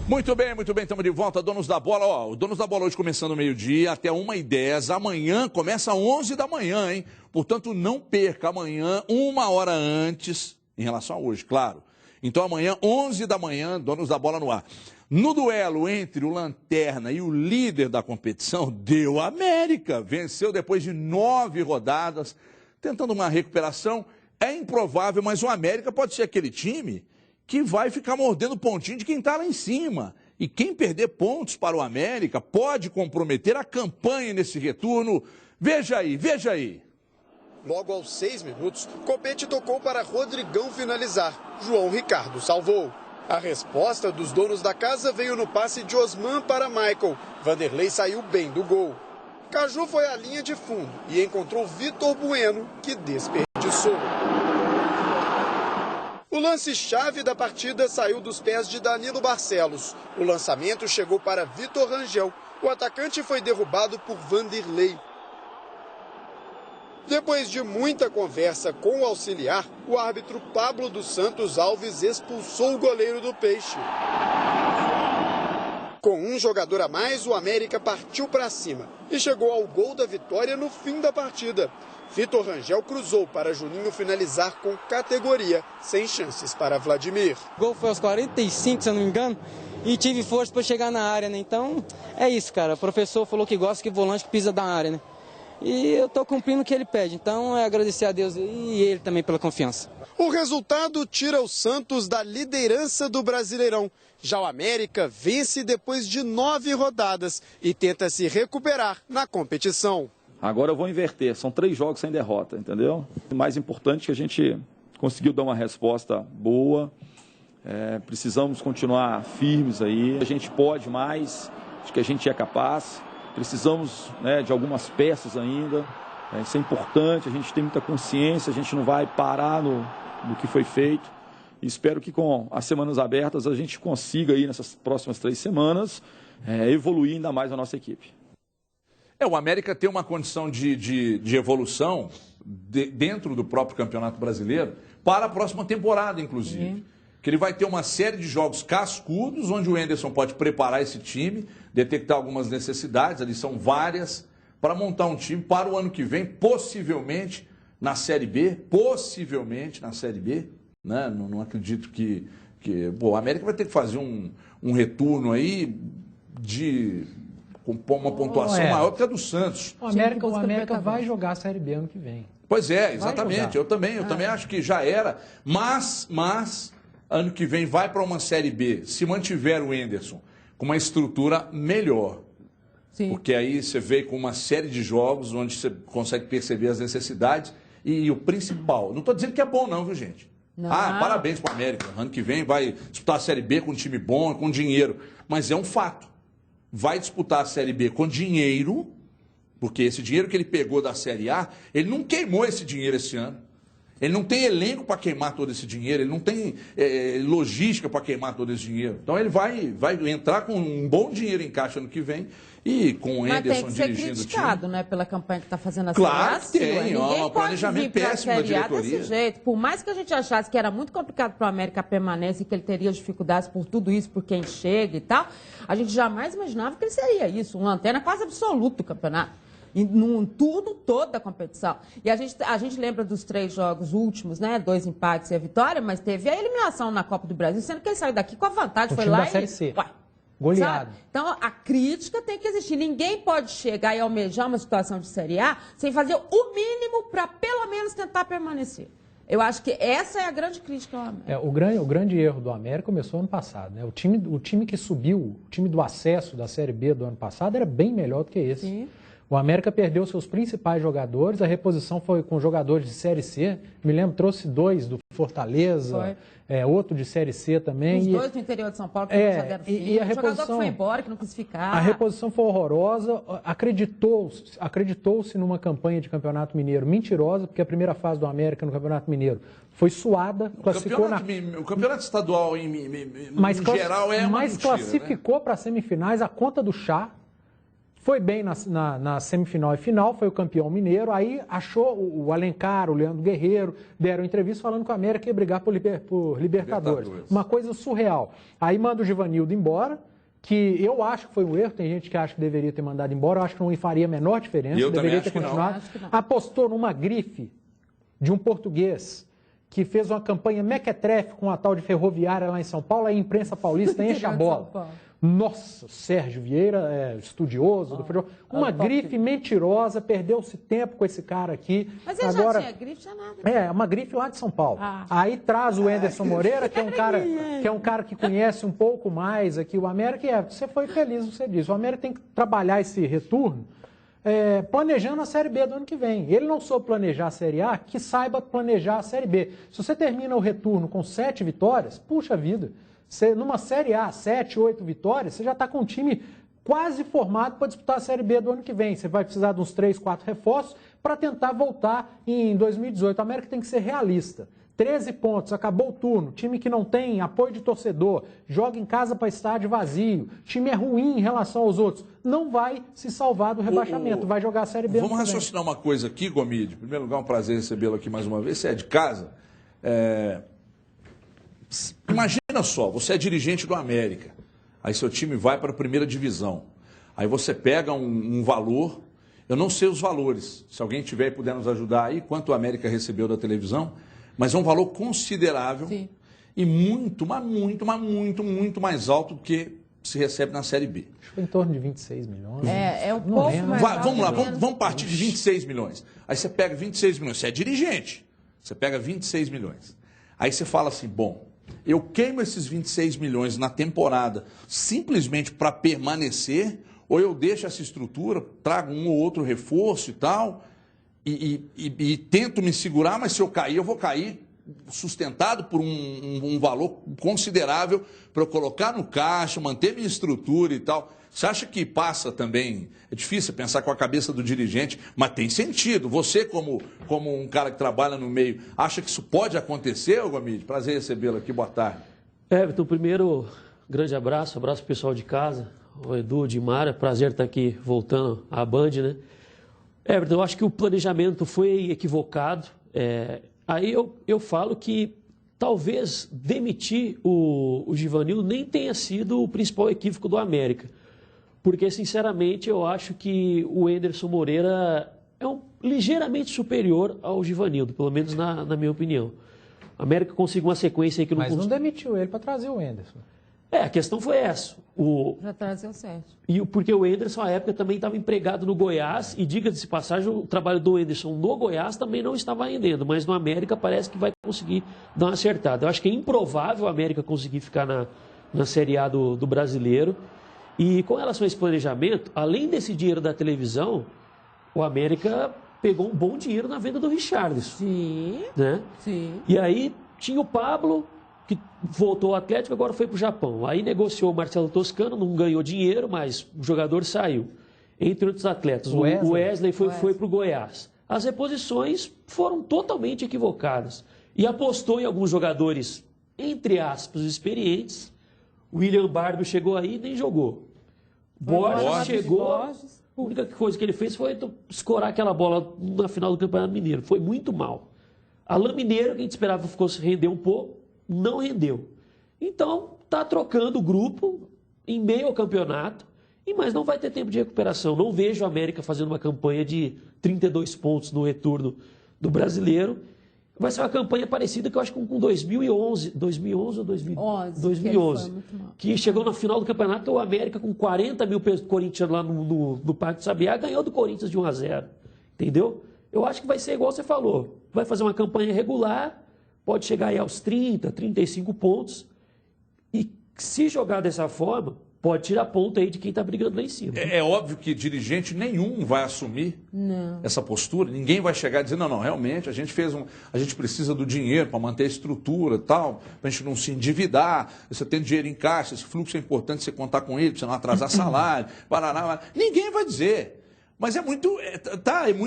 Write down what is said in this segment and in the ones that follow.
Muito bem, estamos de volta, donos da bola. Ó, o Donos da Bola hoje começando meio-dia até 1h10. Amanhã começa às 11 da manhã, hein? Portanto, não perca amanhã, 1 hora antes, em relação a hoje, claro. Então, amanhã, 11 da manhã, Donos da Bola no ar. No duelo entre o Lanterna e o líder da competição, deu América. Venceu depois de 9 rodadas, tentando uma recuperação. É improvável, mas o América pode ser aquele time que vai ficar mordendo o pontinho de quem está lá em cima. E quem perder pontos para o América pode comprometer a campanha nesse retorno. Veja aí, veja aí. Logo aos 6 minutos, Copete tocou para Rodrigão finalizar. João Ricardo salvou. A resposta dos donos da casa veio no passe de Osman para Michael. Vanderlei saiu bem do gol. Caju foi à linha de fundo e encontrou Vitor Bueno, que desperdiçou. O lance-chave da partida saiu dos pés de Danilo Barcelos. O lançamento chegou para Vitor Rangel. O atacante foi derrubado por Vanderlei. Depois de muita conversa com o auxiliar, o árbitro Pablo dos Santos Alves expulsou o goleiro do Peixe. Com um jogador a mais, o América partiu para cima e chegou ao gol da vitória no fim da partida. Vitor Rangel cruzou para Juninho finalizar com categoria, sem chances para Vladimir. O gol foi aos 45, se eu não me engano, e tive força para chegar na área, né? Então, é isso, cara. O professor falou que gosta que volante que pisa da área, né? E eu estou cumprindo o que ele pede. Então, é agradecer a Deus e ele também pela confiança. O resultado tira o Santos da liderança do Brasileirão. Já o América vence depois de 9 rodadas e tenta se recuperar na competição. Agora eu vou inverter, são 3 jogos sem derrota, entendeu? O mais importante é que a gente conseguiu dar uma resposta boa, precisamos continuar firmes aí, a gente pode mais, acho que a gente é capaz, precisamos, né, de algumas peças ainda, isso é importante, a gente tem muita consciência, a gente não vai parar no que foi feito. E espero que com as semanas abertas a gente consiga aí nessas próximas 3 semanas evoluir ainda mais a nossa equipe. O América tem uma condição de evolução dentro do próprio Campeonato Brasileiro para a próxima temporada, inclusive. Que ele vai ter uma série de jogos cascudos, onde o Anderson pode preparar esse time, detectar algumas necessidades, ali são várias, para montar um time para o ano que vem, possivelmente na Série B, né? Não acredito que o América vai ter que fazer um retorno aí com uma pontuação maior do que a do Santos. O América vai jogar a Série B ano que vem. Pois é, exatamente. Eu também acho que já era. Mas ano que vem vai para uma Série B, se mantiver o Anderson com uma estrutura melhor. Sim. Porque aí você veio com uma série de jogos onde você consegue perceber as necessidades e o principal. Não estou dizendo que é bom não, viu, gente? Não. Parabéns para o América. Ano que vem vai disputar a Série B com um time bom, com dinheiro. Mas é um fato. Vai disputar a Série B com dinheiro, porque esse dinheiro que ele pegou da Série A, ele não queimou esse dinheiro esse ano. Ele não tem elenco para queimar todo esse dinheiro, ele não tem logística para queimar todo esse dinheiro. Então ele vai entrar com um bom dinheiro em caixa ano que vem e com o Anderson dirigindo o time. Mas tem que ser criticado, né, pela campanha que está fazendo a Claro que Série A. tem, Ninguém um planejamento pode vir péssimo da pra Série A diretoria. desse jeito. Por mais que a gente achasse que era muito complicado para o América a permanência e que ele teria dificuldades por tudo isso, por quem chega e tal, a gente jamais imaginava que ele seria isso, um lanterna quase absoluto do campeonato. Num turno todo da competição. E a gente lembra dos 3 jogos últimos, né? 2 empates e a vitória, mas teve a eliminação na Copa do Brasil, sendo que ele saiu daqui com a vantagem, foi lá da Série C. Ué, goleado. Sabe? Então, a crítica tem que existir. Ninguém pode chegar e almejar uma situação de Série A sem fazer o mínimo para, pelo menos, tentar permanecer. Eu acho que essa é a grande crítica ao América. O grande erro do América começou ano passado, né? O time que subiu, o time do acesso da Série B do ano passado era bem melhor do que esse. Sim. O América perdeu seus principais jogadores, a reposição foi com jogadores de Série C. Me lembro, trouxe 2 do Fortaleza, outro de Série C também. Os 2 do interior de São Paulo que já deram fim. E a reposição, o jogador que foi embora, que não quis ficar. A reposição foi horrorosa. Acreditou-se numa campanha de Campeonato Mineiro mentirosa, porque a primeira fase do América no Campeonato Mineiro foi suada. O campeonato estadual, em geral, é uma mas mentira, classificou, né, para as semifinais a conta do chá. foi bem na semifinal e final, foi o campeão mineiro, aí achou o Alencar, o Leandro Guerreiro, deram entrevista falando que o América ia brigar por Libertadores. Uma coisa surreal. Aí manda o Givanildo embora, que eu acho que foi um erro, tem gente que acha que deveria ter mandado embora, eu acho que não faria a menor diferença, eu deveria ter acho continuado. Apostou numa grife de um português que fez uma campanha mequetrefe com a tal de Ferroviária lá em São Paulo, a imprensa paulista enche a bola. Nossa, Sérgio Vieira, estudioso do futebol, uma grife mentirosa, perdeu-se tempo com esse cara aqui. Mas ele já tinha grife, já nada. É, uma grife lá de São Paulo. Aí traz o Anderson Moreira, que é um cara que conhece um pouco mais aqui o América, e você foi feliz, você disse, o América tem que trabalhar esse retorno planejando a Série B do ano que vem. Ele não soube planejar a Série A, que saiba planejar a Série B. Se você termina o retorno com 7 vitórias, puxa vida, numa Série A, 7, 8 vitórias, você já está com um time quase formado para disputar a Série B do ano que vem. Você vai precisar de uns 3, 4 reforços para tentar voltar em 2018. A América tem que ser realista. 13 pontos, acabou o turno, time que não tem apoio de torcedor, joga em casa para estádio vazio, time é ruim em relação aos outros, não vai se salvar do rebaixamento, vai jogar a Série B. Vamos raciocinar uma coisa aqui, Gomide. Em primeiro lugar, um prazer recebê-lo aqui mais uma vez. Você é de casa. Imagina só, você é dirigente do América, aí seu time vai para a primeira divisão, aí você pega um valor, eu não sei os valores, se alguém tiver e puder nos ajudar aí, quanto o América recebeu da televisão, mas é um valor considerável. Sim. E muito mais alto do que se recebe na Série B. Acho que foi em torno de 26 milhões. É um pouco mais alto. Vamos lá, vamos partir de 26 milhões. Aí você pega 26 milhões, você é dirigente, você pega 26 milhões. Aí você fala assim, bom, eu queimo esses 26 milhões na temporada simplesmente para permanecer, ou eu deixo essa estrutura, trago um ou outro reforço e tal, e tento me segurar, mas se eu cair, eu vou cair sustentado por um valor considerável para eu colocar no caixa, manter minha estrutura e tal. Você acha que passa também? É difícil pensar com a cabeça do dirigente, mas tem sentido. Você, como um cara que trabalha no meio, acha que isso pode acontecer, Gomide? Prazer recebê-lo aqui, boa tarde. Everton, primeiro, grande abraço pro pessoal de casa, o Edu, o Dimara, prazer estar aqui voltando à Band, né? Everton, eu acho que o planejamento foi equivocado. Aí eu falo que talvez demitir o Givanildo nem tenha sido o principal equívoco do América. Porque, sinceramente, eu acho que o Anderson Moreira é ligeiramente superior ao Givanildo, pelo menos na minha opinião. A América conseguiu uma sequência aí que não... Mas não demitiu ele para trazer o Anderson. A questão foi essa. Já trazeu certo. Porque o Anderson, à época, também estava empregado no Goiás, e diga-se de passagem, o trabalho do Anderson no Goiás também não estava rendendo, mas no América parece que vai conseguir dar uma acertada. Eu acho que é improvável a América conseguir ficar na Série A do Brasileiro. E com relação a esse planejamento, além desse dinheiro da televisão, o América pegou um bom dinheiro na venda do Richarlison. Sim. Né? Sim. E aí tinha o Pablo, que voltou ao Atlético, agora foi para o Japão. Aí negociou o Marcelo Toscano, não ganhou dinheiro, mas o jogador saiu. Entre outros atletas, o Wesley foi para o Goiás. As reposições foram totalmente equivocadas. E apostou em alguns jogadores, entre aspas, experientes. William Barbio chegou aí e nem jogou. Borges chegou, a única coisa que ele fez foi escorar aquela bola na final do Campeonato Mineiro. Foi muito mal. Alain Mineiro, que a gente esperava que fosse render um pouco, não rendeu. Então, está trocando o grupo em meio ao campeonato, mas não vai ter tempo de recuperação. Não vejo a América fazendo uma campanha de 32 pontos no retorno do Brasileiro. Vai ser uma campanha parecida que eu acho com 2011 ou 2011, que chegou na final do campeonato, o América com 40 mil corintianos lá no Parque do Sabiá ganhou do Corinthians de 1-0, entendeu? Eu acho que vai ser igual você falou, vai fazer uma campanha regular, pode chegar aí aos 30, 35 pontos, e se jogar dessa forma, pode tirar ponto aí de quem está brigando lá em cima. É óbvio que dirigente nenhum vai assumir essa postura. Ninguém vai chegar e dizer, não, realmente, a gente precisa do dinheiro para manter a estrutura e tal, para a gente não se endividar, você tem dinheiro em caixa, esse fluxo é importante você contar com ele, para você não atrasar salário, parará. Ninguém vai dizer. Mas é muito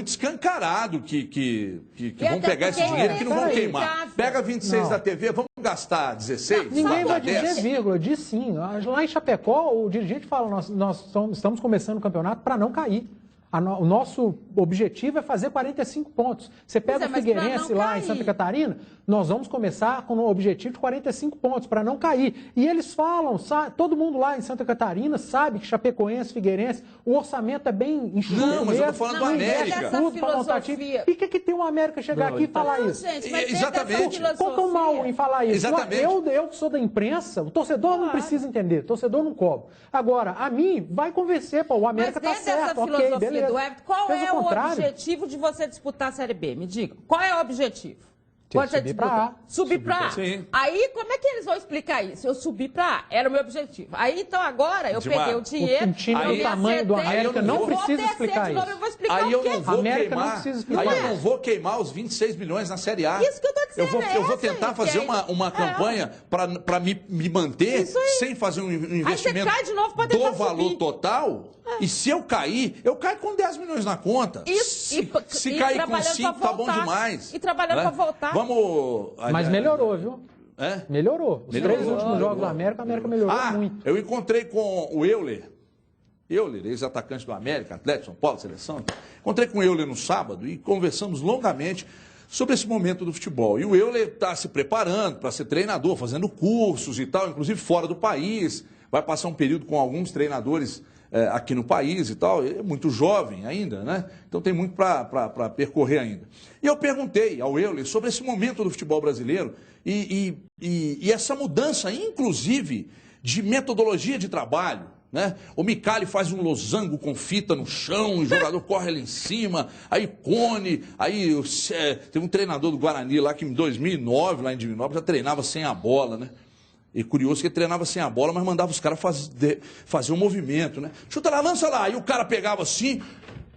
escancarado que vão pegar esse dinheiro e que não vão queimar. Pega 26 da TV, vamos gastar 16? Ninguém vai dizer vírgula, diz sim. Lá em Chapecó, o dirigente fala, nós estamos começando o campeonato para não cair. O nosso objetivo é fazer 45 pontos. Você pega o Figueirense lá em Santa Catarina, nós vamos começar com o objetivo de 45 pontos, para não cair. E eles falam, todo mundo lá em Santa Catarina sabe que Chapecoense, Figueirense, o orçamento é bem enxuto. Não, mas eu tô falando do América. Tudo para montar time. E o que tem o América chegar aqui e falar isso? Gente, mas exatamente. Qual que é o mal em falar isso? Exatamente. Eu que sou da imprensa, o torcedor não precisa entender, o torcedor não cobra. Agora, a mim, vai convencer, pô, o América tá certo, ok, beleza. Do Everton, qual é o objetivo de você disputar a Série B? Me diga. Qual é o objetivo? Subir para A. Subir para A. Sim. Aí, como é que eles vão explicar isso? Eu subi para A, era o meu objetivo. Aí, então, agora, eu peguei o dinheiro... Um time do tamanho do América não precisa explicar isso. Eu vou explicar aí o quê? Eu não vou queimar os 26 milhões na Série A. Isso que eu tô dizendo. Eu vou tentar fazer uma campanha para me manter sem fazer um investimento aí você cai de novo pra do tentar valor subir. Total. E se eu cair com 10 milhões na conta. Se cair com 5, tá bom demais. E trabalhando para voltar. Vamos... Mas melhorou, viu? É? Melhorou. Os 3 últimos jogos do América, a América melhorou muito. Eu encontrei com o Euler, ex-atacante do América, Atlético, São Paulo, seleção. Encontrei com o Euler no sábado e conversamos longamente sobre esse momento do futebol. E o Euler está se preparando para ser treinador, fazendo cursos e tal, inclusive fora do país. Vai passar um período com alguns treinadores aqui no país e tal. Ele é muito jovem ainda, né? Então tem muito para percorrer ainda. E eu perguntei ao Euler sobre esse momento do futebol brasileiro e essa mudança, inclusive, de metodologia de trabalho. Né? O Micali faz um losango com fita no chão, o jogador corre ali em cima, aí Cone, aí teve um treinador do Guarani lá que em 2009, lá em Divinópolis, já treinava sem a bola, né? E curioso que ele treinava sem a bola, mas mandava os caras fazer um movimento, né? Chuta lá, lança lá, aí o cara pegava assim,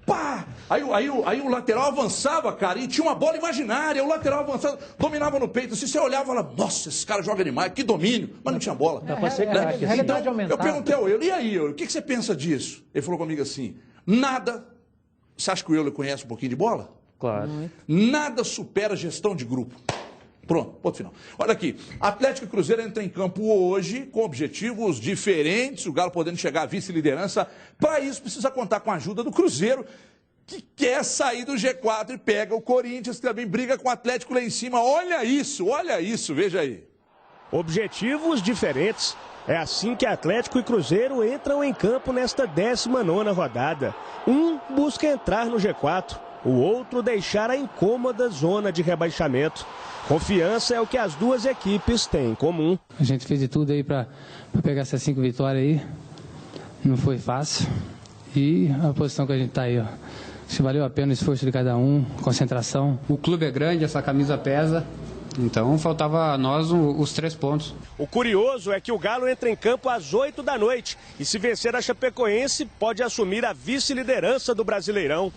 pá! Aí o lateral avançava, cara, e tinha uma bola imaginária, o lateral avançava, dominava no peito, assim, você olhava e falava, nossa, esse cara joga demais, que domínio, mas não tinha bola. Então, eu perguntei ao Euler, e aí, Euler, o que você pensa disso? Ele falou comigo assim, nada, você acha que o Euler conhece um pouquinho de bola? Claro. Nada supera a gestão de grupo. Pronto, ponto final. Olha aqui, Atlético e Cruzeiro entram em campo hoje com objetivos diferentes, o Galo podendo chegar à vice-liderança. Para isso, precisa contar com a ajuda do Cruzeiro, que quer sair do G4 e pega o Corinthians, que também briga com o Atlético lá em cima. Olha isso, veja aí. Objetivos diferentes. É assim que Atlético e Cruzeiro entram em campo nesta 19ª rodada. Um busca entrar no G4, o outro deixar a incômoda zona de rebaixamento. Confiança é o que as duas equipes têm em comum. A gente fez de tudo aí para pegar essas 5 vitórias aí. Não foi fácil. E a posição que a gente está aí, ó. Acho que valeu a pena o esforço de cada um, concentração. O clube é grande, essa camisa pesa. Então faltava a nós os 3 pontos. O curioso é que o Galo entra em campo às 8 da noite. E se vencer a Chapecoense, pode assumir a vice-liderança do Brasileirão.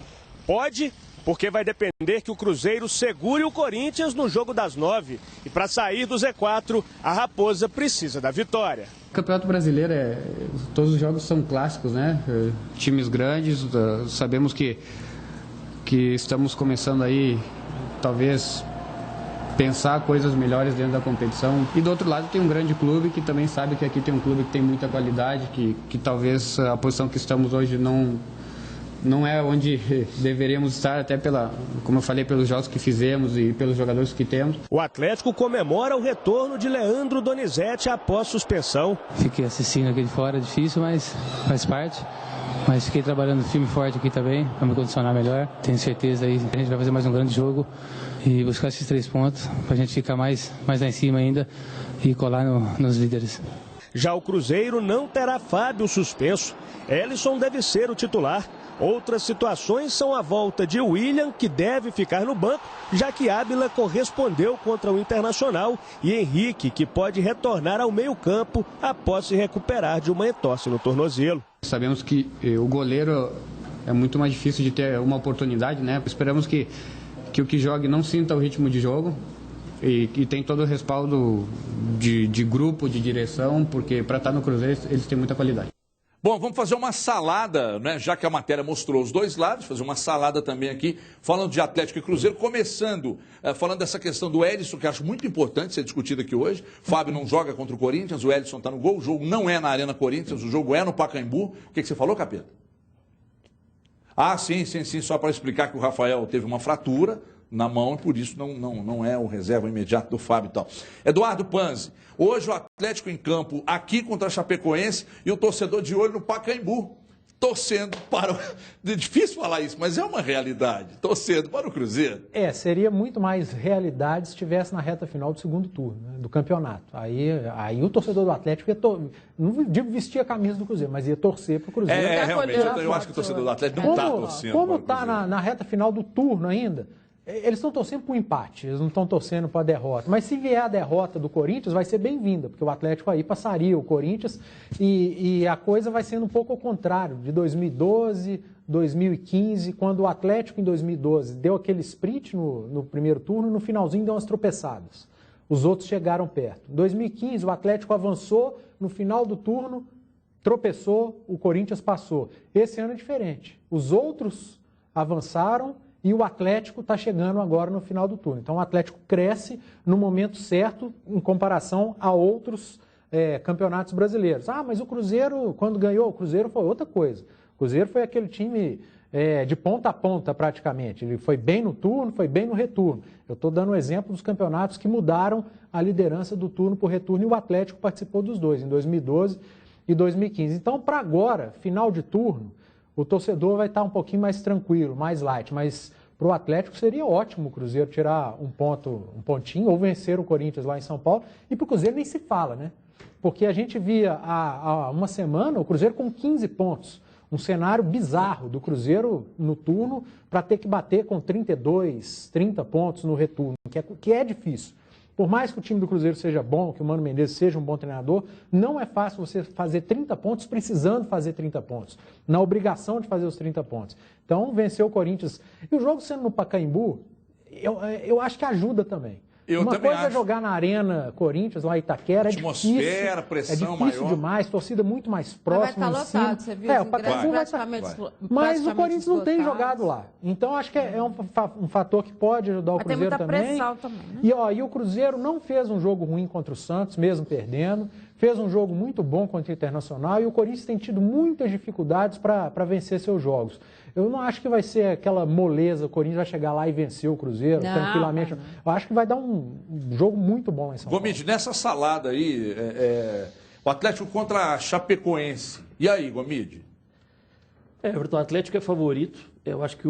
Pode, porque vai depender que o Cruzeiro segure o Corinthians no jogo das 9. E para sair do Z4, a Raposa precisa da vitória. O Campeonato Brasileiro, todos os jogos são clássicos, né? Times grandes, sabemos que estamos começando aí, talvez, pensar coisas melhores dentro da competição. E do outro lado tem um grande clube que também sabe que aqui tem um clube que tem muita qualidade, que talvez a posição que estamos hoje não é onde deveríamos estar, até como eu falei, pelos jogos que fizemos e pelos jogadores que temos. O Atlético comemora o retorno de Leandro Donizete após suspensão. Fiquei assistindo aqui de fora, difícil, mas faz parte. Mas fiquei trabalhando firme e forte aqui também, para me condicionar melhor. Tenho certeza aí que a gente vai fazer mais um grande jogo e buscar esses 3 pontos, para a gente ficar mais lá em cima ainda e colar nos líderes. Já o Cruzeiro não terá Fábio suspenso. Ellison deve ser o titular. Outras situações são a volta de William, que deve ficar no banco, já que Ábila correspondeu contra o Internacional, e Henrique, que pode retornar ao meio-campo após se recuperar de uma entorse no tornozelo. Sabemos que o goleiro é muito mais difícil de ter uma oportunidade, né? Esperamos que o que jogue não sinta o ritmo de jogo e tem todo o respaldo de grupo, de direção, porque para estar no Cruzeiro eles têm muita qualidade. Bom, vamos fazer uma salada, né? Já que a matéria mostrou os dois lados, fazer uma salada também aqui, falando de Atlético e Cruzeiro, começando, falando dessa questão do Edson, que eu acho muito importante ser discutida aqui hoje. Fábio não joga contra o Corinthians, o Edson está no gol, o jogo não é na Arena Corinthians, o jogo é no Pacaembu. O que você falou, Capeta? Ah, sim, só para explicar que o Rafael teve uma fratura na mão e por isso não é o reserva imediato do Fábio e tal. Eduardo Panzi, hoje o Atlético em campo aqui contra a Chapecoense e o torcedor de olho no Pacaembu, torcendo para o... É difícil falar isso, mas é uma realidade, torcendo para o Cruzeiro. Seria muito mais realidade se estivesse na reta final do segundo turno, né, do campeonato. Aí o torcedor do Atlético ia não digo vestir a camisa do Cruzeiro, mas ia torcer para o Cruzeiro. Realmente, eu acho que o torcedor do Atlético não está torcendo. Como está na reta final do turno ainda, eles estão torcendo para o empate, eles não estão torcendo para a derrota. Mas se vier a derrota do Corinthians, vai ser bem-vinda, porque o Atlético aí passaria o Corinthians e a coisa vai sendo um pouco ao contrário, de 2012, 2015, quando o Atlético em 2012 deu aquele sprint no primeiro turno, no finalzinho deu umas tropeçadas. Os outros chegaram perto. Em 2015, o Atlético avançou, no final do turno, tropeçou, o Corinthians passou. Esse ano é diferente. Os outros avançaram e o Atlético está chegando agora no final do turno. Então o Atlético cresce no momento certo em comparação a outros campeonatos brasileiros. Ah, mas o Cruzeiro, quando ganhou, o Cruzeiro foi outra coisa. O Cruzeiro foi aquele time de ponta a ponta praticamente. Ele foi bem no turno, foi bem no retorno. Eu estou dando um exemplo dos campeonatos que mudaram a liderança do turno para o retorno e o Atlético participou dos dois, em 2012 e 2015. Então, para agora, final de turno, o torcedor vai estar um pouquinho mais tranquilo, mais light, mas para o Atlético seria ótimo o Cruzeiro tirar um pontinho, ou vencer o Corinthians lá em São Paulo, e para o Cruzeiro nem se fala, né? Porque a gente via há uma semana o Cruzeiro com 15 pontos, um cenário bizarro do Cruzeiro no turno para ter que bater com 32, 30 pontos no retorno, que é difícil. Por mais que o time do Cruzeiro seja bom, que o Mano Menezes seja um bom treinador, não é fácil você fazer 30 pontos precisando fazer 30 pontos, na obrigação de fazer os 30 pontos. Então, venceu o Corinthians. E o jogo sendo no Pacaembu, eu acho que ajuda também. Uma coisa é jogar na Arena Corinthians, lá em Itaquera, atmosfera, pressão é difícil maior. demais, torcida muito mais próxima. Mas vai estar lotado, você viu? O Pacaembu vai estar. Mas o Corinthians não tem jogado lá. Então, acho que é um fator que pode ajudar o Cruzeiro também. Tem muita pressão também, né? E o Cruzeiro não fez um jogo ruim contra o Santos, mesmo perdendo. Fez um jogo muito bom contra o Internacional e o Corinthians tem tido muitas dificuldades para vencer seus jogos. Eu não acho que vai ser aquela moleza, o Corinthians vai chegar lá e vencer o Cruzeiro tranquilamente. Não. Eu acho que vai dar um jogo muito bom lá em São Paulo. Gomide, nessa salada aí, o Atlético contra a Chapecoense. E aí, Gomide? Everton, o Atlético é favorito. Eu acho que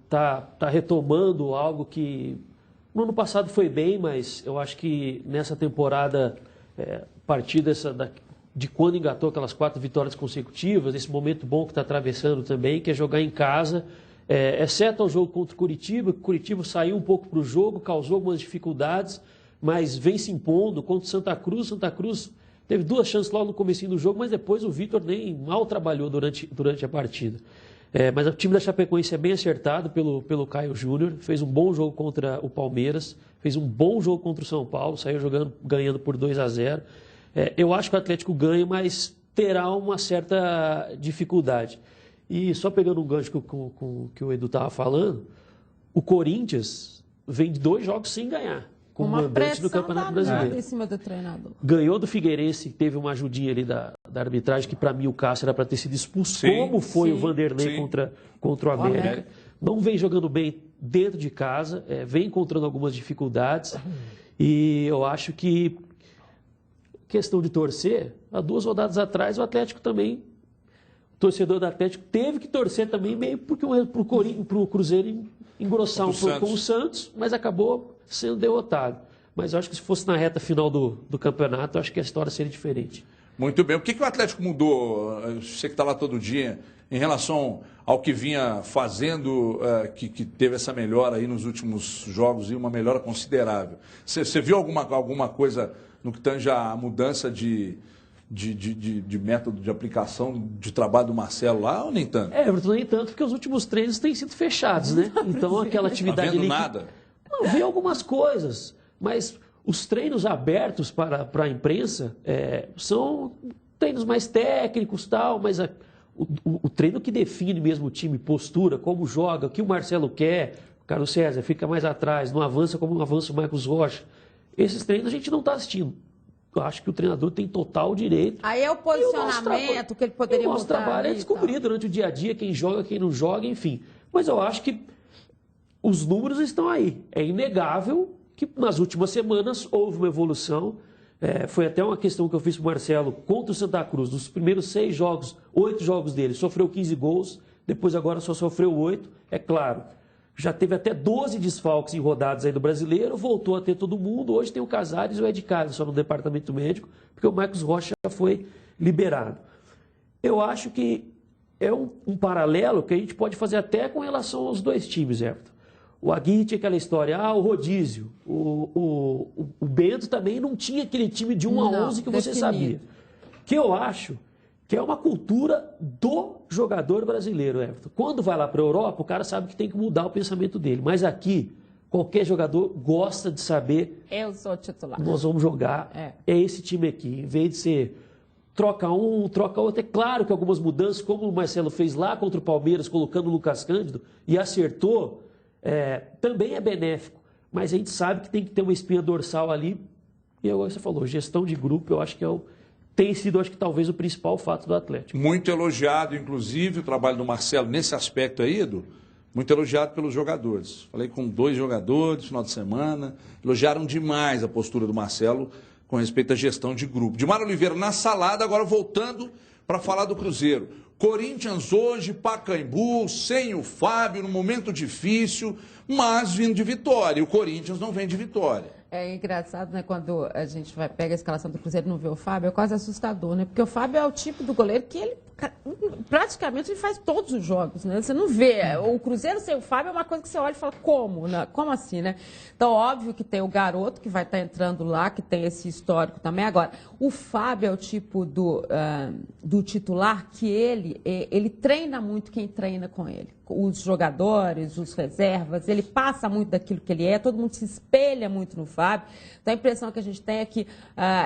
tá retomando algo que no ano passado foi bem, mas eu acho que nessa temporada, a partir de quando engatou aquelas 4 vitórias consecutivas, esse momento bom que está atravessando também, que é jogar em casa, exceto o jogo contra o Curitiba, que o Curitiba saiu um pouco para o jogo, causou algumas dificuldades, mas vem se impondo. Contra o Santa Cruz teve 2 chances logo no comecinho do jogo, mas depois o Vitor nem mal trabalhou durante a partida. Mas o time da Chapecoense é bem acertado pelo Caio Júnior, fez um bom jogo contra o Palmeiras, fez um bom jogo contra o São Paulo, saiu ganhando por 2-0. Eu acho que o Atlético ganha, mas terá uma certa dificuldade. E só pegando um gancho que o Edu estava falando, o Corinthians vem de 2 jogos sem ganhar, como mandante do Campeonato Brasileiro. Em cima do treinador. Ganhou do Figueirense, teve uma ajudinha ali da arbitragem, que para mim o Cássio era para ter sido expulso, como foi o Vanderlei contra o América. Não vem jogando bem dentro de casa, vem encontrando algumas dificuldades. E eu acho que, questão de torcer, há 2 rodadas atrás o Atlético também, o torcedor do Atlético teve que torcer também meio para o Cruzeiro engrossar um pouco com o Santos, mas acabou sendo derrotado. Mas eu acho que se fosse na reta final do campeonato, eu acho que a história seria diferente. Muito bem. O que o Atlético mudou, você que está lá todo dia, em relação ao que vinha fazendo, que teve essa melhora aí nos últimos jogos e uma melhora considerável? Você viu alguma coisa no que tange a mudança de método de aplicação de trabalho do Marcelo lá, ou nem tanto? Everton, nem tanto, porque os últimos treinos têm sido fechados, né? Então aquela atividade ali... Não nada? Não, vê algumas coisas, mas os treinos abertos para a imprensa são treinos mais técnicos, tal, mas o treino que define mesmo o time, postura, como joga, o que o Marcelo quer, o Carlos César fica mais atrás, não avança como avança o Marcos Rocha. Esses treinos a gente não está assistindo. Eu acho que o treinador tem total direito. Aí é o posicionamento que ele poderia mostrar. O nosso trabalho é descobrir durante o dia a dia quem joga, quem não joga, enfim. Mas eu acho que os números estão aí. É inegável que nas últimas semanas houve uma evolução. Foi até uma questão que eu fiz para o Marcelo contra o Santa Cruz. Nos primeiros 6 jogos, 8 jogos dele, sofreu 15 gols, depois agora só sofreu 8. É claro, já teve até 12 desfalques em rodadas aí do Brasileiro, voltou a ter todo mundo. Hoje tem o Casares e o Ed Carlos só no departamento médico, porque o Marcos Rocha já foi liberado. Eu acho que é um paralelo que a gente pode fazer até com relação aos 2 times, Everton. O Aguirre tinha aquela história, o rodízio. O Bento também não tinha aquele time de 1 a 11 que você sabia. Que eu acho que é uma cultura do jogador brasileiro, Everton. Quando vai lá para a Europa, o cara sabe que tem que mudar o pensamento dele. Mas aqui, qualquer jogador gosta de saber... Eu sou titular. Nós vamos jogar. É esse time aqui. Em vez de ser troca um, troca outro. É claro que algumas mudanças, como o Marcelo fez lá contra o Palmeiras, colocando o Lucas Cândido, e acertou... também é benéfico, mas a gente sabe que tem que ter uma espinha dorsal ali. E agora você falou, gestão de grupo, eu acho que tem sido, acho que talvez o principal fato do Atlético. Muito elogiado, inclusive, o trabalho do Marcelo nesse aspecto aí, Edu, muito elogiado pelos jogadores. Falei com 2 jogadores no final de semana, elogiaram demais a postura do Marcelo com respeito à gestão de grupo. Dimar Oliveira na salada, agora voltando para falar do Cruzeiro. Corinthians hoje, Pacaembu, sem o Fábio, num momento difícil, mas vindo de vitória. E o Corinthians não vem de vitória. É engraçado, né? Quando a gente pega a escalação do Cruzeiro e não vê o Fábio, é quase assustador, né? Porque o Fábio é o tipo do goleiro que ele praticamente ele faz todos os jogos, né? Você não vê. O Cruzeiro sem o Fábio é uma coisa que você olha e fala, como? Né? Como assim, né? Então, óbvio que tem o garoto que vai estar entrando lá, que tem esse histórico também. Agora, o Fábio é o tipo do titular que ele treina muito quem treina com ele. Os jogadores, os reservas, ele passa muito daquilo que ele é, todo mundo se espelha muito no Fábio. Então, a impressão que a gente tem é que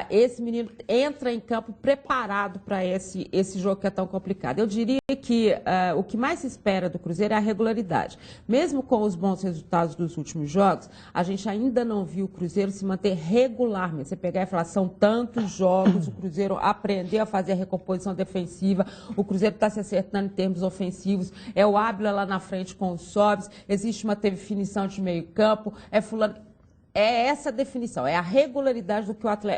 esse menino entra em campo preparado para esse jogo que é tão complicado. Eu diria que o que mais se espera do Cruzeiro é a regularidade. Mesmo com os bons resultados dos últimos jogos, a gente ainda não viu o Cruzeiro se manter regularmente. Você pegar e falar, são tantos jogos, o Cruzeiro aprendeu a fazer a recomposição defensiva, o Cruzeiro está se acertando em termos ofensivos, é o Ábila lá na frente com os Sobis, existe uma definição de meio campo, é fulano... É essa definição, é a regularidade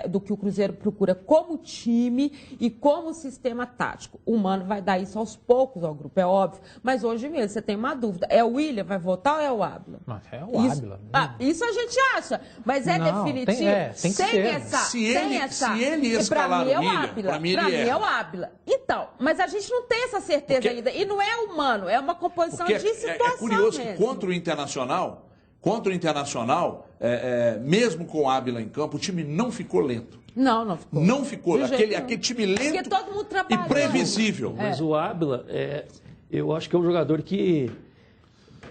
do que o Cruzeiro procura como time e como sistema tático. O Mano vai dar isso aos poucos ao grupo, é óbvio. Mas hoje mesmo você tem uma dúvida, é o William, vai voltar ou é o Ábila? Mas é o Ábila. Isso a gente acha, mas é não, definitivo. Tem que ser. Se ele escalar o William, para mim é o Ábila. Então, mas a gente não tem essa certeza ainda. E não é o Mano, é uma composição de situação É curioso mesmo. Que contra o Internacional, mesmo com o Ábila em campo, o time não ficou lento. Não ficou. Não ficou. Aquele time lento porque todo mundo e previsível. Mas o Ábila, eu acho que é um jogador que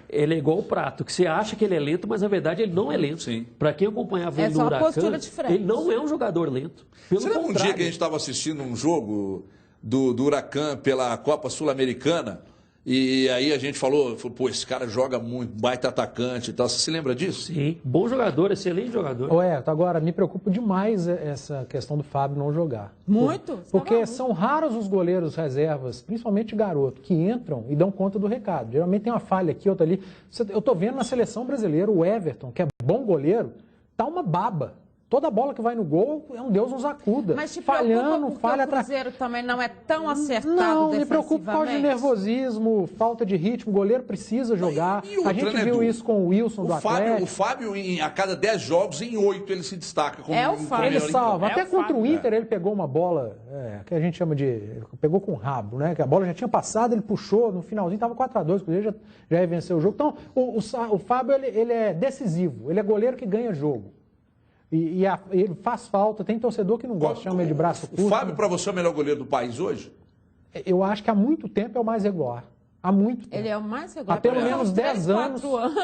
ele é igual o Prato, que você acha que ele é lento, mas na verdade ele não é lento. Para quem acompanhava ele no Huracan, ele não é um jogador lento. Pelo Você lembra contrário. um dia que a gente estava assistindo um jogo do Huracan pela Copa Sul-Americana? E aí a gente falou, pô, esse cara joga muito, baita atacante e tal. Você se lembra disso? Sim, bom jogador, excelente jogador. Agora, me preocupa demais essa questão do Fábio não jogar. Muito? Porque são raros os goleiros reservas, principalmente garoto, que entram e dão conta do recado. Geralmente tem uma falha aqui, outra ali. Eu tô vendo na seleção brasileira o Everton, que é bom goleiro, tá uma baba. Toda bola que vai no gol, é um Deus nos acuda. Mas te falhando, falha o Cruzeiro também não é tão acertado Não, me preocupa por causa de nervosismo, falta de ritmo. O goleiro precisa jogar. A gente viu isso com o Wilson do Atlético. O Fábio, a cada 10 jogos, em 8 ele se destaca. O Fábio. Ele salva. Até contra o Inter ele pegou uma bola, que a gente chama de... Pegou com o rabo, né? Que a bola já tinha passado, ele puxou, no finalzinho estava 4-2, o Cruzeiro já ia vencer o jogo. Então, o Fábio, ele é decisivo. Ele é goleiro que ganha jogo. E ele faz falta, tem torcedor que não gosta, chama ele de braço curto. O Fábio, para você, é o melhor goleiro do país hoje? Eu acho que há muito tempo é o mais regular. Há muito tempo. Ele é o mais regular. Há pelo menos 10 anos.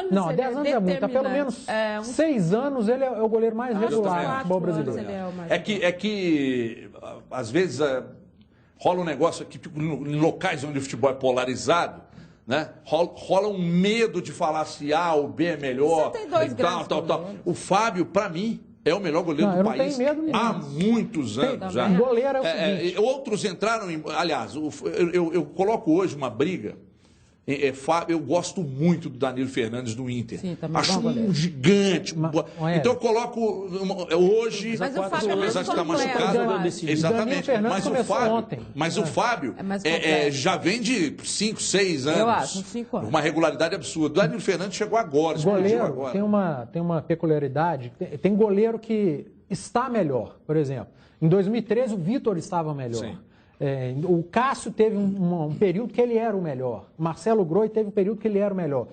Não, 10 anos é muito. Há pelo menos 6 anos ele é o goleiro mais regular do futebol brasileiro. É que, às vezes, rola um negócio aqui, tipo, em locais onde o futebol é polarizado, né? Rola um medo de falar se A ou B é melhor. Você tem dois grandes tal. O Fábio, para mim, é o melhor goleiro do país há muitos anos já. O goleiro é o seguinte. Outros entraram em... Aliás, eu coloco hoje uma briga. Eu gosto muito do Danilo Fernandes do Inter. Sim, acho um gigante. Então eu coloco hoje, apesar de estar machucado. Exatamente. Mas o Fábio já vem de 5, 6 anos. Eu acho, 5 anos. Uma regularidade absurda. O Danilo Fernandes chegou agora, goleiro agora. Tem uma peculiaridade. Tem goleiro que está melhor, por exemplo. Em 2013 o Vitor estava melhor. Sim. O Cássio teve um período que ele era o melhor. O Marcelo Groi teve um período que ele era o melhor.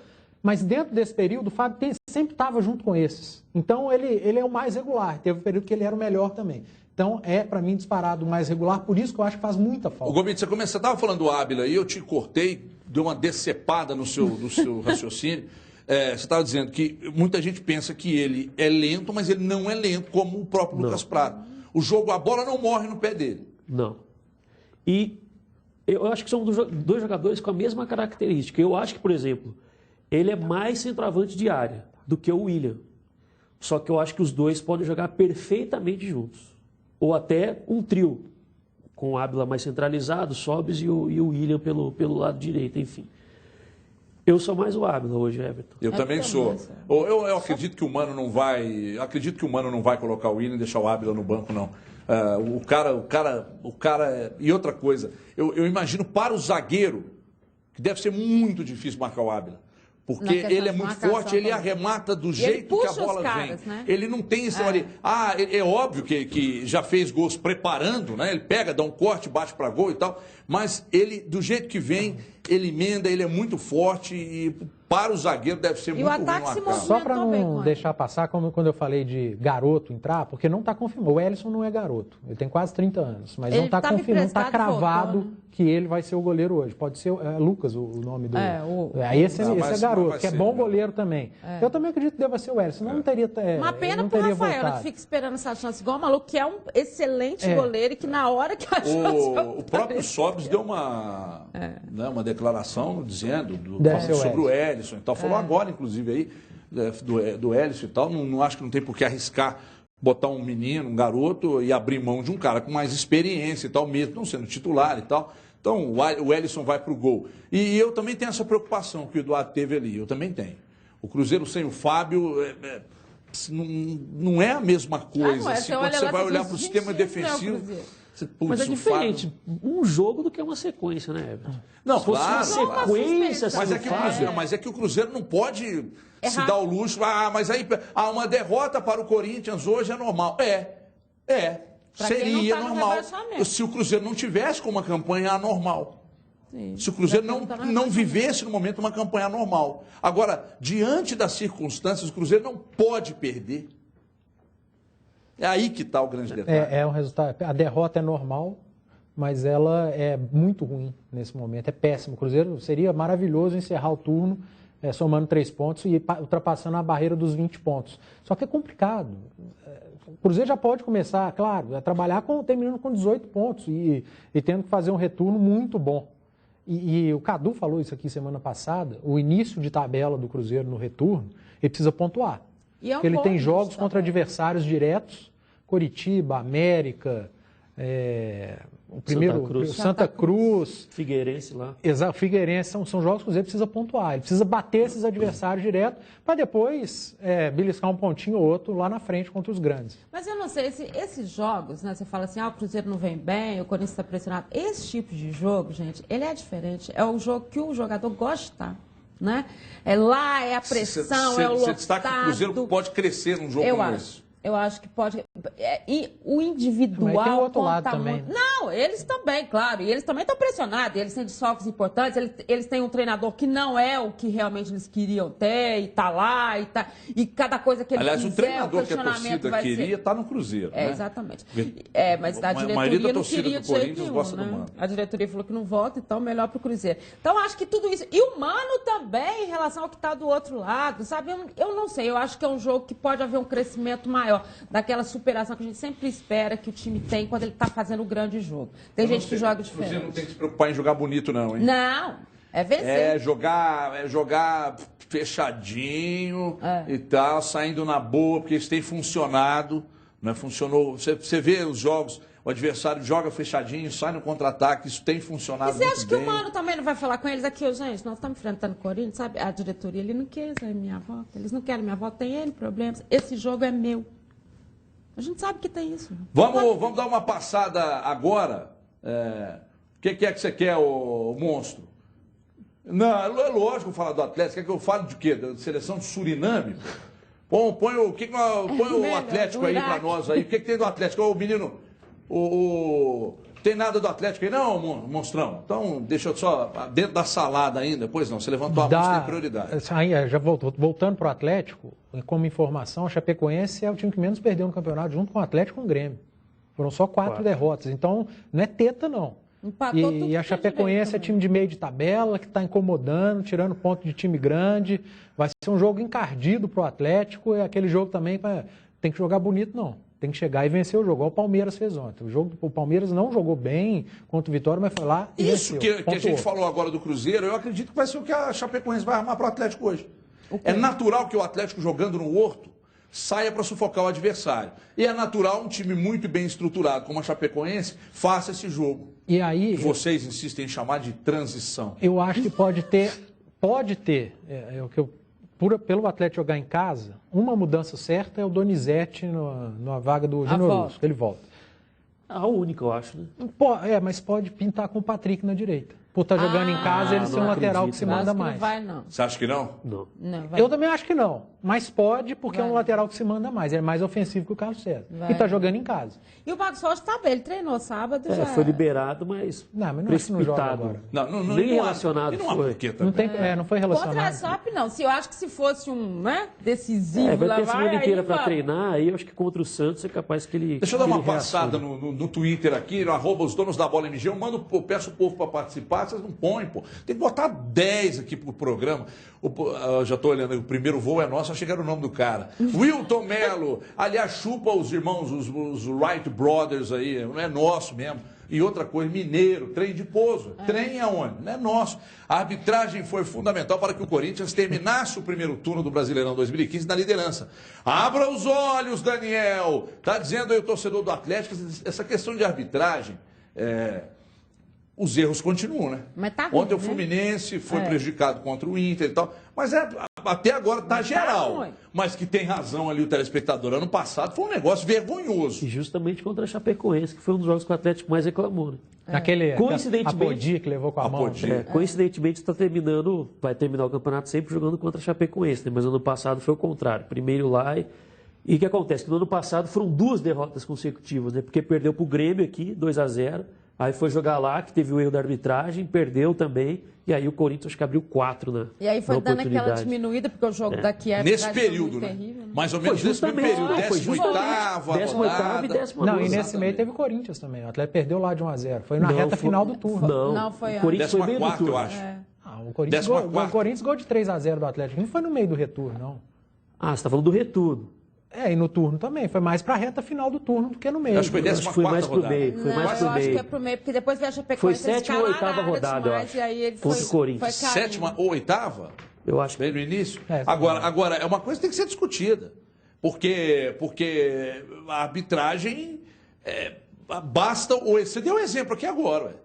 Mas dentro desse período, o Fábio sempre estava junto com esses. Então, ele é o mais regular. Teve um período que ele era o melhor também. Então, para mim, disparado o mais regular. Por isso que eu acho que faz muita falta. O Gomit, você estava falando do Ábila e eu te cortei, deu uma decepada no seu raciocínio. Você estava dizendo que muita gente pensa que ele é lento, mas ele não é lento, como o próprio Lucas Prato. A bola não morre no pé dele. Não. E eu acho que são dois jogadores com a mesma característica. Eu acho que, por exemplo, ele é mais centroavante de área do que o William. Só que eu acho que os dois podem jogar perfeitamente juntos. Ou até um trio, com o Ábila mais centralizado, Sobis e o William pelo lado direito, enfim. Eu sou mais o Ábila hoje, Everton. Eu também sou. Eu acredito que o Mano não vai. Acredito que o Mano não vai colocar o William e deixar o Ábila no banco, não. O cara. E outra coisa, eu imagino para o zagueiro que deve ser muito difícil marcar o Ábila. Porque ele é muito forte, ele arremata do jeito que a bola vem. Né? Ele não tem esse ali. É óbvio que já fez gols preparando, né? Ele pega, dá um corte, bate para gol e tal. Mas ele, do jeito que vem, ele emenda, ele é muito forte e para o zagueiro deve ser muito ruim marcar. Só para não deixar passar, quando eu falei de garoto entrar, porque não está confirmado. O Ellison não é garoto, ele tem quase 30 anos, mas não está confirmado, não está cravado que ele vai ser o goleiro hoje. Pode ser Lucas, o nome do... Esse é garoto, que é bom goleiro também. Eu também acredito que deva ser o Ellison, não teria uma pena para o Rafael, que fica esperando essa chance igual o maluco, que é um excelente goleiro e que na hora que a chance... O próprio Sobis deu uma declaração dizendo sobre o Ellison e tal. Falou agora, inclusive, aí, do Ellison e tal. Não acho que não tem por que arriscar botar um menino, um garoto e abrir mão de um cara com mais experiência e tal, mesmo não sendo titular e tal. Então, o Ellison vai para o gol. E eu também tenho essa preocupação que o Eduardo teve ali. Eu também tenho. O Cruzeiro sem o Fábio não é a mesma coisa. Quando você vai olhar para o sistema defensivo... Mas é diferente um jogo do que uma sequência, né, Everton? Não, se fosse uma sequência... Mas é que o Cruzeiro não pode se dar o luxo. Mas aí uma derrota para o Corinthians hoje é normal. Seria normal se o Cruzeiro não tivesse com uma campanha anormal. Sim, se o Cruzeiro não vivesse no momento uma campanha anormal. Agora, diante das circunstâncias, o Cruzeiro não pode perder. É aí que está o grande detalhe. É um resultado. A derrota é normal, mas ela é muito ruim nesse momento. É péssimo. O Cruzeiro seria maravilhoso encerrar o turno somando 3 pontos e ultrapassando a barreira dos 20 pontos. Só que é complicado. O Cruzeiro já pode começar, claro, a trabalhar terminando com 18 pontos e tendo que fazer um retorno muito bom. E o Cadu falou isso aqui semana passada, o início de tabela do Cruzeiro no retorno, ele precisa pontuar. Porque ele tem jogos contra adversários diretos, Coritiba, América, o primeiro Santa Cruz. Figueirense lá. Exato, Figueirense são jogos que o Cruzeiro precisa pontuar. Ele precisa bater esses adversários direto para depois beliscar um pontinho ou outro lá na frente contra os grandes. Mas eu não sei, esses jogos, né? Você fala assim, o Cruzeiro não vem bem, o Corinthians está pressionado. Esse tipo de jogo, gente, ele é diferente. É o jogo que o jogador gosta. Né? É a pressão, é o lotado. Você destaca que o Cruzeiro pode crescer num jogo como esse. Eu acho que pode. E o individual. Mas tem o outro lado também. Não, eles também, claro. E eles também estão pressionados. Eles têm desfalques importantes. Eles têm um treinador que não é o que realmente eles queriam ter. E tá lá. E cada coisa que ele Aliás, quiser, o treinador que a torcida queria está no Cruzeiro. Né? Exatamente. Mas a diretoria não queria de jeito nenhum. Né? A diretoria falou que não volta, então melhor para o Cruzeiro. Então, acho que tudo isso. E o Mano também, em relação ao que está do outro lado. Sabe? Eu não sei. Eu acho que é um jogo que pode haver um crescimento maior. Daquela super recuperação que a gente sempre espera que o time tem quando ele está fazendo o grande jogo. Tem gente que joga diferente. Você não tem que se preocupar em jogar bonito, não, hein? Não, é vencer. É jogar fechadinho e tal, saindo na boa, porque isso tem funcionado. Né? Funcionou. Você vê os jogos, o adversário joga fechadinho, sai no contra-ataque, isso tem funcionado muito bem. E você acha que o Mano também não vai falar com eles aqui, gente? Nós estamos enfrentando o Corinthians, sabe? A diretoria, ele não quer a minha volta, eles não querem minha volta, tem N problemas. Esse jogo é meu. A gente sabe que tem isso. Vamos dar uma passada agora. O que é que você quer, o monstro? Não, é lógico falar do Atlético. Quer que eu fale de quê? Da seleção de Suriname? Põe o Atlético aí pra nós aí. O que tem do Atlético? Ô, menino, tem nada do Atlético aí não, monstrão? Então, deixa eu só, dentro da salada ainda, pois não, você levantou a mão, você tem prioridade. Já voltando pro Atlético, como informação, a Chapecoense é o time que menos perdeu no campeonato, junto com o Atlético e com o Grêmio. Foram só 4 derrotas, então não é teta não. E a Chapecoense é time de meio de tabela, que está incomodando, tirando ponto de time grande. Vai ser um jogo encardido para o Atlético. É aquele jogo também, tem que jogar bonito, não. Tem que chegar e vencer o jogo, igual o Palmeiras fez ontem. O Palmeiras não jogou bem contra o Vitória, mas foi lá e Isso venceu. que a gente falou agora do Cruzeiro, eu acredito que vai ser o que a Chapecoense vai armar para o Atlético hoje. É natural que o Atlético jogando no Horto saia para sufocar o adversário. E é natural um time muito bem estruturado, como a Chapecoense, faça esse jogo. E aí, vocês insistem em chamar de transição. Eu acho que pode ter, pelo Atlético jogar em casa, uma mudança certa é o Donizete na vaga do Júnior Lúcio, que ele volta. A única, eu acho, né? Mas pode pintar com o Patrick na direita. Por estar jogando em casa, ele ser um lateral que se manda mais. Não vai, não. Você acha que não? Não. Eu também acho que não. Mas pode, porque é um lateral que se manda mais. Ele é mais ofensivo que o Carlos César. E está jogando em casa. E o Marcos Rocha está bem. Ele treinou sábado. Foi liberado, mas precipitado. Não nem relacionado foi. Não foi relacionado. Contra a SAP, não. Eu acho que se fosse um decisivo, vai ter semana inteira para treinar. Aí eu acho que contra o Santos é capaz que ele... Deixa eu dar uma passada no Twitter aqui, no @osdonosdabola.mg. Eu peço o povo para participar. Vocês não põem, pô. Tem que botar 10 aqui pro programa. Já estou olhando, o primeiro voo é nosso, achei que era o nome do cara. Wilton Melo, aliás, chupa os irmãos, os Wright Brothers aí, não é nosso mesmo. E outra coisa, mineiro, trem de pouso. Trem aonde? Não é nosso. A arbitragem foi fundamental para que o Corinthians terminasse o primeiro turno do Brasileirão 2015 na liderança. Abra os olhos, Daniel. Tá dizendo aí o torcedor do Atlético, essa questão de arbitragem, os erros continuam, né? Mas tá ruim, ontem o Fluminense foi prejudicado contra o Inter e tal. Mas até agora tá geral. Mas que tem razão ali o telespectador. Ano passado foi um negócio vergonhoso. E justamente contra a Chapecoense, que foi um dos jogos que o Atlético mais reclamou, né? Coincidentemente, que levou com a mão. Coincidentemente vai terminar o campeonato sempre jogando contra a Chapecoense, né? Mas ano passado foi o contrário. Primeiro lá e o que acontece? Que no ano passado foram 2 derrotas consecutivas, né? Porque perdeu pro Grêmio aqui, 2-0. Aí foi jogar lá, que teve o erro da arbitragem, perdeu também. E aí o Corinthians acho que abriu 4 na E aí foi dando aquela diminuída, porque o jogo daqui é nesse período, né? Terrível, né? Mais ou menos nesse mesmo período. 18ª e 19ª. Não, e nesse meio teve o Corinthians também. O Atlético perdeu lá de 1-0. Foi na reta final do turno. Não, foi o Corinthians foi meio do turno, eu acho. O Corinthians gol de 3-0 do Atlético. Não foi no meio do retorno, não. Você está falando do retorno. E no turno também. Foi mais para a reta final do turno do que no meio. Acho que foi mais pro meio. Foi mais pro meio. Acho que é pro meio, porque depois veio a Chapecoense. Foi 7ª ou 8ª rodada, eu acho. E aí ele contra o Corinthians. 7ª ou 8ª? Eu acho. Bem no início? Agora, é uma coisa que tem que ser discutida. Porque a arbitragem basta... Você deu um exemplo aqui agora,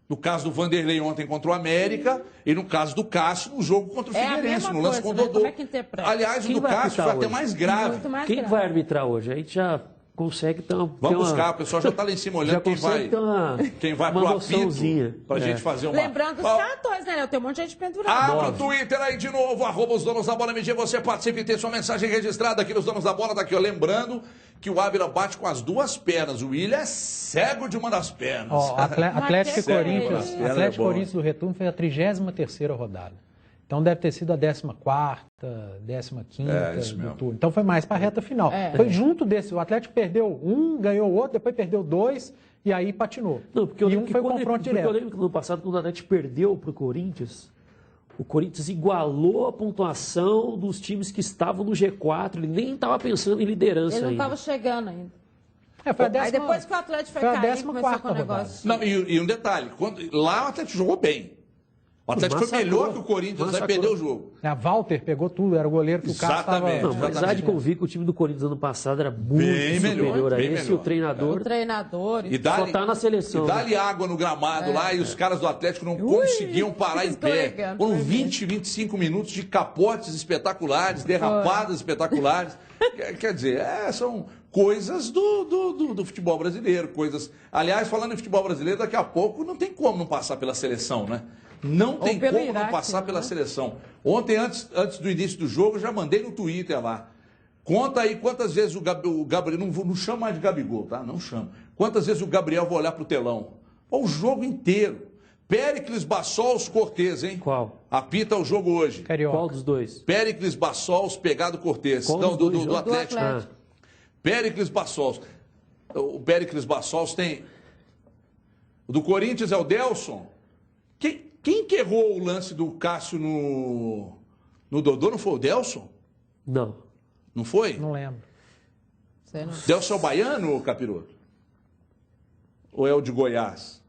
no caso do Vanderlei ontem contra o América e no caso do Cássio no jogo contra o Figueirense, no lance com o Dodô. Como é que interpreta? Aliás, o do Cássio foi até mais grave. Quem vai arbitrar hoje? A gente já consegue ter uma... Vamos buscar, o pessoal já está lá em cima olhando quem vai pro apito para a gente fazer uma... Lembrando os cartões, né? Tem um monte de gente pendurada. Abra o Twitter aí de novo, @os donos da bola MG, você participa e tem sua mensagem registrada aqui nos Donos da Bola, daqui, ó. Lembrando que o Ávila bate com as 2 pernas, o William é cego de uma das pernas. Atlético e Corinthians do retorno foi a 33ª rodada. Então deve ter sido a 14ª, 15ª do turno. Então foi mais para a reta final. Foi junto desse. O Atlético perdeu um, ganhou o outro, depois perdeu 2 e aí patinou. Não, porque e um foi confronto direto. Eu lembro que no passado, quando o Atlético perdeu para o Corinthians igualou a pontuação dos times que estavam no G4. Ele nem estava pensando em liderança ainda. Ele não estava chegando ainda. Foi a 10ª, aí depois que o Atlético foi cair, começou com o negócio. Não, e um detalhe, lá o Atlético jogou bem. O Atlético foi melhor que o Corinthians, aí perdeu o jogo. A Walter pegou tudo, era o goleiro que o Cássio estava... Apesar de convir que o time do Corinthians ano passado era muito superior a esse, o treinador... Só tá na seleção. E dá-lhe água no gramado lá, e os caras do Atlético não conseguiam parar em pé. Foram 20, 25 minutos de capotes espetaculares, derrapadas espetaculares. Quer dizer, são coisas do futebol brasileiro, coisas... Aliás, falando em futebol brasileiro, daqui a pouco não tem como não passar pela seleção, né? Não tem como não passar pela seleção. Ontem, antes do início do jogo, eu já mandei no Twitter lá. Conta aí quantas vezes o Gabriel... Não chama mais de Gabigol, tá? Não chama. Quantas vezes o Gabriel vai olhar pro telão? O jogo inteiro. Péricles, Bassols, Cortez, hein? Qual? Apita o jogo hoje. Carioca. Qual dos dois? Péricles, Bassols, Pegado, Cortez. Não, do Atlético. Péricles, Bassols. O Péricles, Bassols tem... O do Corinthians é o Delson. Quem que errou o lance do Cássio no Dodô? Não foi o Delson? Não. Não foi? Não lembro. Delson é o baiano, Capiroto? Ou é o de Goiás?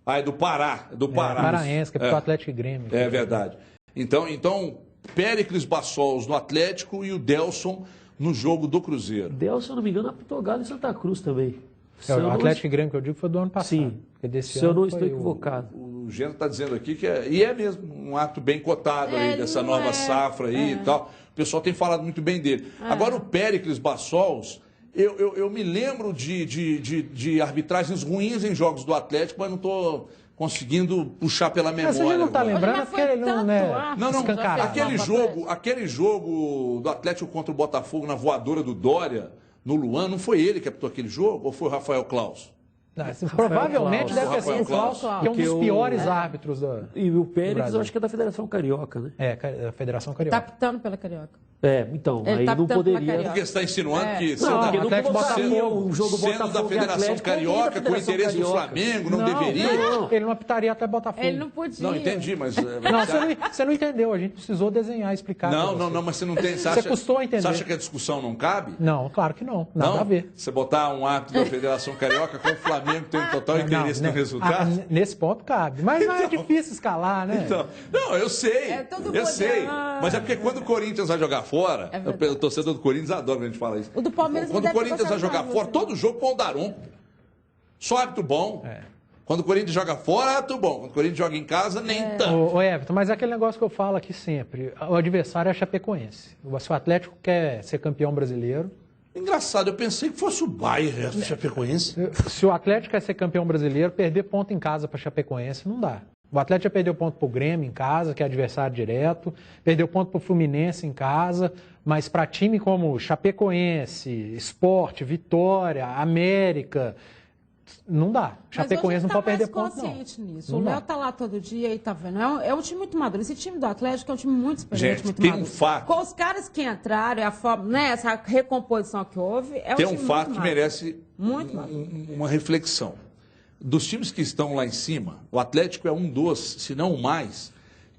É do Pará. É do Pará. Paraense, que é pro Atlético e Grêmio. É verdade. Então, Péricles, Bassols no Atlético e o Delson no jogo do Cruzeiro. Delson, se eu não me engano, apitou Galo em Santa Cruz também. O Atlético e Grêmio que eu digo foi do ano passado. Sim, se eu não estou equivocado. O Geno está dizendo aqui que é mesmo um ato bem cotado aí dessa nova safra aí e tal. O pessoal tem falado muito bem dele. Agora o Péricles Bassols, eu me lembro de arbitragens ruins em jogos do Atlético, mas não estou conseguindo puxar pela memória. Mas você já não está lembrando, porque ele não é aquele jogo do Atlético contra o Botafogo na voadora do Dória, no Luan, não foi ele que apitou aquele jogo ou foi o Rafael Claus? Provavelmente deve ter sido o Claus, que é um dos piores árbitros do E o Pérez, eu acho que é da Federação Carioca, né? Da Federação Carioca. Está apitando pela Carioca. Então, ele aí não poderia... Porque você está insinuando que sendo da Federação Carioca, com o interesse do Flamengo, não deveria? Ele não apitaria até Botafogo. Ele não podia. Não, entendi, mas... Você não entendeu, a gente precisou desenhar, explicar. Não, mas você não tem... Você custou a entender. Você acha que a discussão não cabe? Não, claro que não. Nada a ver. Você botar um ato da Federação Carioca com o Flamengo tem total interesse no resultado? Nesse ponto cabe. Mas não é difícil escalar, né? Eu sei. Mas é porque quando o Corinthians vai jogar fora, o torcedor do Corinthians adora quando a gente fala isso. O do Palmeiras quando o Corinthians vai jogar fora, todo jogo põe o Daron. Só árbitro bom. Quando o Corinthians joga fora, árbitro bom. Quando o Corinthians joga em casa, nem tanto. Ô Everton, mas é aquele negócio que eu falo aqui sempre. O adversário é a Chapecoense. Se o Atlético quer ser campeão brasileiro... Engraçado, eu pensei que fosse o Bayern, a Chapecoense. Se o Atlético quer ser campeão brasileiro, perder ponto em casa para a Chapecoense não dá. O Atlético já perdeu ponto para o Grêmio em casa, que é adversário direto, perdeu ponto para o Fluminense em casa, mas para time como Chapecoense, Sport, Vitória, América, não dá. Chapecoense não pode perder ponto, não. Nisso. O Léo tá lá todo dia e tá vendo. É um time muito maduro. Esse time do Atlético é um time muito experiente, muito tem maduro. Um fato. Com os caras que entraram, a forma, né, essa recomposição que houve, tem um fato que merece uma reflexão. Dos times que estão lá em cima, o Atlético é um dos, se não o mais,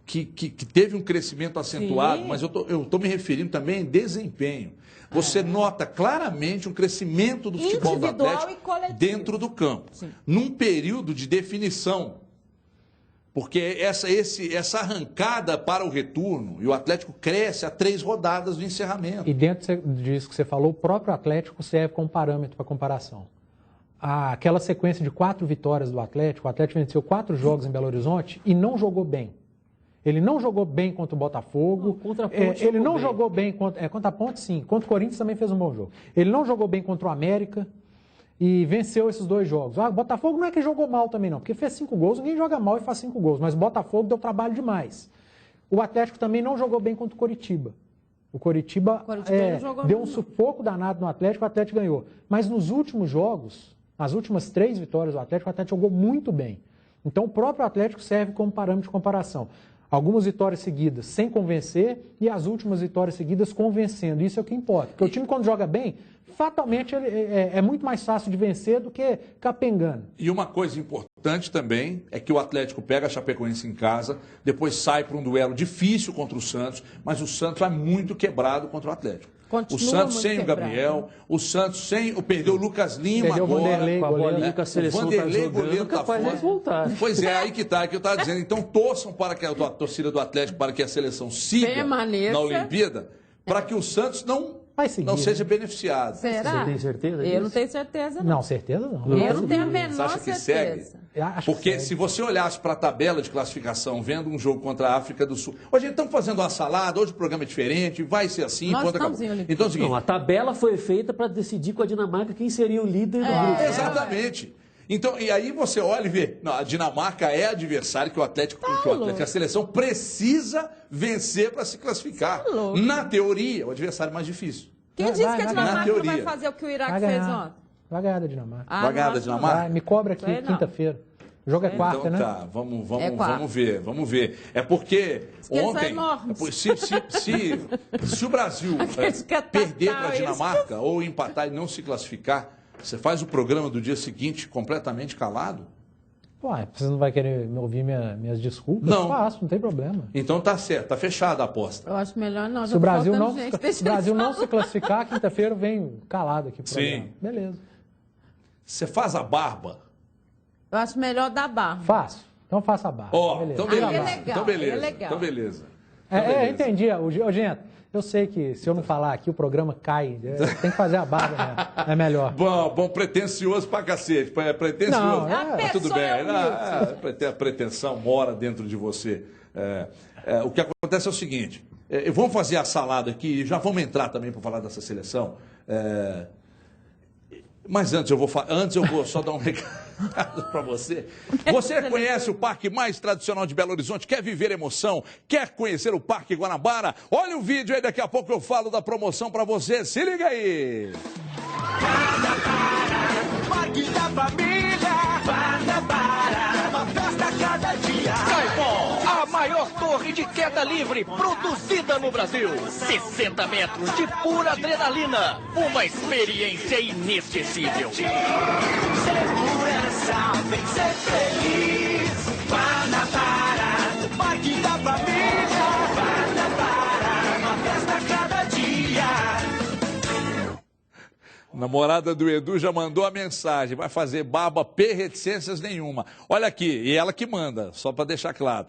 que teve um crescimento acentuado, mas eu estou me referindo também em desempenho. Você nota claramente um crescimento do futebol do Atlético dentro do campo, num período de definição. Porque essa arrancada para o retorno, e o Atlético cresce a 3 rodadas do encerramento. E dentro disso que você falou, o próprio Atlético serve como parâmetro para comparação. Aquela sequência de 4 vitórias do Atlético, o Atlético venceu 4 jogos em Belo Horizonte e não jogou bem. Ele não jogou bem contra o Botafogo. Contra a Ponte, ele não jogou bem contra a Ponte, sim. Contra o Corinthians também fez um bom jogo. Ele não jogou bem contra o América e venceu esses 2 jogos. O Botafogo não é que jogou mal também, não, porque fez 5 gols, ninguém joga mal e faz 5 gols, mas o Botafogo deu trabalho demais. O Atlético também não jogou bem contra o Coritiba. O Coritiba deu um sufoco danado no Atlético, o Atlético ganhou. Mas nos últimos jogos, nas últimas 3 vitórias do Atlético, o Atlético jogou muito bem. Então o próprio Atlético serve como parâmetro de comparação. Algumas vitórias seguidas sem convencer e as últimas vitórias seguidas convencendo. Isso é o que importa. Porque o time, quando joga bem, fatalmente é muito mais fácil de vencer do que capengando. E uma coisa importante também é que o Atlético pega a Chapecoense em casa, depois sai para um duelo difícil contra o Santos, mas o Santos é muito quebrado contra o Atlético. O Santos sem o Gabriel, o Santos perdeu o Lucas Lima agora. Com a bolinha que a seleção o Vanderlei, goleiro, tá capaz fora. de voltar. Pois é, aí que tá, que eu tava dizendo. Então torçam para que a torcida do Atlético, para que a seleção siga na Olimpíada, para que o Santos não seja beneficiado. Será? Você tem certeza disso? Eu não tenho certeza, não. Não, certeza não. Eu não tenho a menor Você acha que certeza. segue? Porque se você olhasse para a tabela de classificação, vendo um jogo contra a África do Sul... Hoje estamos fazendo uma salada, hoje o programa é diferente, vai ser assim, Nós ponto, acabou. Então é o seguinte... Não, a tabela foi feita para decidir com a Dinamarca quem seria o líder do grupo. Exatamente. Então, e aí você olha e vê, não, a Dinamarca é adversário que o Atlético, a seleção precisa vencer para se classificar. Na teoria, o adversário mais difícil. Quem disse que a Dinamarca vai fazer o que o Iraque fez ontem? Vai ganhar da Dinamarca. Vai ganhar da Dinamarca? Vai, me cobra aqui quinta-feira. O jogo é quarta, então, né? Tá, vamos ver. É porque ontem, se o Brasil perder para a Dinamarca ou empatar e não se classificar, você faz o programa do dia seguinte completamente calado? Ué, você não vai querer me ouvir minhas desculpas? Não. Eu faço, não tem problema. Então tá certo, tá fechada a aposta. Eu acho melhor não. Se o Brasil não se classificar, quinta-feira eu venho calado aqui pro programa. Sim. Beleza. Você faz a barba? Eu acho melhor dar barba. Faço. Então faça a barba. Então beleza. É legal, Então beleza. é legal. Então beleza. Entendi. Gente, eu sei que se eu não falar aqui, o programa cai. Tem que fazer a barba, né? É melhor. Bom, pretencioso pra cacete. Pretencioso. Não, tudo bem. A pretensão mora dentro de você. O que acontece é o seguinte. Vamos fazer a salada aqui, já vamos entrar também para falar dessa seleção. Mas antes eu vou só dar um recado para você. Você conhece o parque mais tradicional de Belo Horizonte? Quer viver emoção? Quer conhecer o Parque Guanabara? Olha o vídeo aí, daqui a pouco eu falo da promoção para você. Se liga aí! Parque da Família, Guanabara, uma festa a cada dia. Skyfall, a maior torre de queda livre produzida no Brasil. 60 metros de pura adrenalina, uma experiência inesquecível. Segurança, vem ser feliz. Guanabara, Parque da Família, Guanabara, uma festa a cada dia. Namorada do Edu já mandou a mensagem, vai fazer barba, reticências nenhuma. Olha aqui, e ela que manda, só para deixar claro.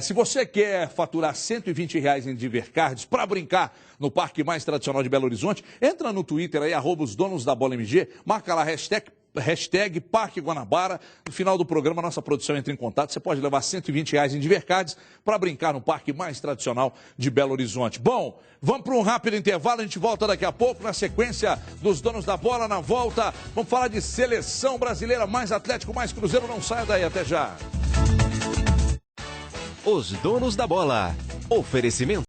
Se você quer faturar R$120 em Divercards para brincar no parque mais tradicional de Belo Horizonte, entra no Twitter aí, @osdonosdabolamg, marca lá hashtag Parque Guanabara. No final do programa, nossa produção entra em contato. Você pode levar R$120 em Divercards para brincar no parque mais tradicional de Belo Horizonte. Bom, vamos para um rápido intervalo. A gente volta daqui a pouco na sequência dos Donos da Bola. Na volta, vamos falar de seleção brasileira, mais Atlético, mais Cruzeiro. Não saia daí, até já. Os Donos da Bola. Oferecimento.